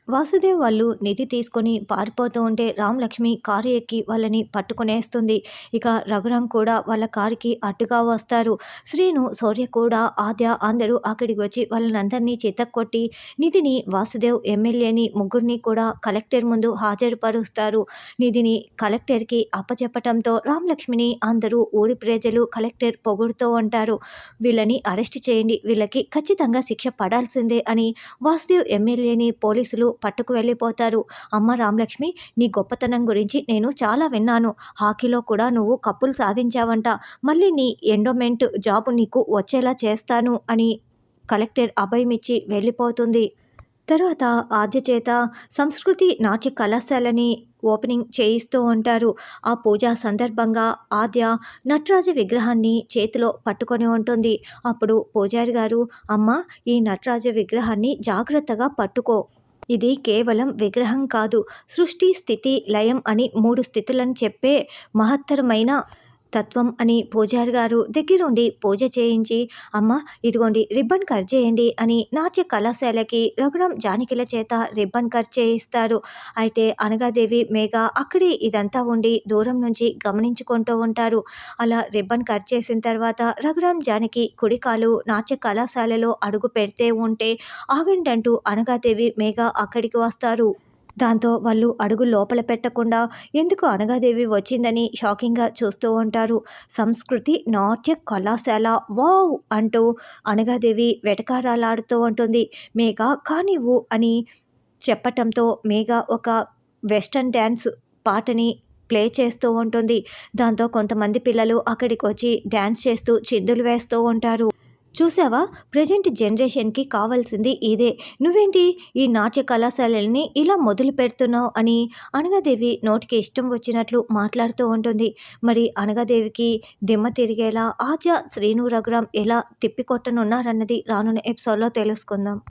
వాసుదేవ్ వాళ్ళు నిధి తీసుకొని పారిపోతూ ఉంటే రామలక్ష్మి కారు ఎక్కి వాళ్ళని పట్టుకునేస్తుంది. ఇక రఘురాం కూడా వాళ్ళ కారుకి అడ్డుగా వస్తారు. శ్రీను, శౌర్య కూడా, ఆద్య అందరూ అక్కడికి వచ్చి వాళ్ళనందరినీ చితక్కొట్టి నిధిని, వాసుదేవ్, ఎమ్మెల్యేని ముగ్గురిని కూడా కలెక్టర్ ముందు హాజరుపరుస్తారు. నిధిని కలెక్టర్కి అప్పచెప్పటంతో రామలక్ష్మిని అందరూ ఊరి ప్రజలు, కలెక్టర్ పొగుడుతూ ఉంటారు. వీళ్ళని అరెస్ట్ చేయండి, వీళ్ళకి ఖచ్చితంగా శిక్ష పడాల్సిందే అని వాసుదేవ్ ఎమ్మెల్యేని పోలీసులు పట్టుకు వెళ్ళిపోతారు. అమ్మ రామలక్ష్మి, నీ గొప్పతనం గురించి నేను చాలా విన్నాను. హాకీలో కూడా నువ్వు కప్పులు సాధించావంట. మళ్ళీ నీ ఎండోమెంట్ జాబు నీకు వచ్చేలా చేస్తాను అని కలెక్టర్ అభయమిచ్చి వెళ్ళిపోతుంది. తర్వాత ఆద్య చేత సంస్కృతి నాట్య కళాశాలని ఓపెనింగ్ చేయిస్తూ ఉంటారు. ఆ పూజ సందర్భంగా ఆద్య నటరాజ విగ్రహాన్ని చేతిలో పట్టుకొని ఉంటుంది. అప్పుడు పూజారి గారు, అమ్మ, ఈ నటరాజ విగ్రహాన్ని జాగ్రత్తగా పట్టుకో. ఇది కేవలం విగ్రహం కాదు, సృష్టి, స్థితి, లయం అని 3 స్థితులను చెప్పే మహత్తరమైన తత్వం అని పూజారి గారు దగ్గరుండి పూజ చేయించి, అమ్మ ఇదిగోండి రిబ్బన్ కట్ చేయండి అని నాట్య కళాశాలకి రఘురాం, జానకిల చేత రిబ్బన్ కట్ చేయిస్తారు. అయితే అనగాదేవి, మేఘ అక్కడే ఇదంతా ఉండి దూరం నుంచి గమనించుకుంటూ ఉంటారు. అలా రిబ్బన్ కట్ చేసిన తర్వాత రఘురాం, జానకి కుడికాలు నాట్య కళాశాలలో అడుగు పెడితే ఉంటే ఆగండంటూ అనగాదేవి, మేఘ అక్కడికి వస్తారు. దాంతో వాళ్ళు అడుగు లోపల పెట్టకుండా ఎందుకు అనగాదేవి వచ్చిందని షాకింగ్గా చూస్తూ ఉంటారు. సంస్కృతి నాట్య కళాశాల, వావ్ అంటూ అనగాదేవి వెటకారాలాడుతూ ఉంటుంది. మేఘ కానివ్వు అని చెప్పటంతో మేఘ ఒక వెస్టర్న్ డ్యాన్స్ పాటని ప్లే చేస్తూ ఉంటుంది. దాంతో కొంతమంది పిల్లలు అక్కడికి వచ్చి డ్యాన్స్ చేస్తూ చిందులు వేస్తూ ఉంటారు. చూసావా, ప్రజెంట్ జనరేషన్కి కావాల్సింది ఇదే. నువ్వేంటి ఈ నాట్య కళాశాలల్ని ఇలా మొదలు పెడుతున్నావు అని అనగాదేవి నోటికి ఇష్టం వచ్చినట్లు మాట్లాడుతూ ఉంటుంది. మరి అనగాదేవికి దిమ్మ తిరిగేలా ఆద్య, శ్రీను, రఘురాం ఎలా తిప్పికొట్టనున్నారన్నది రానున్న ఎపిసోడ్లో తెలుసుకుందాం.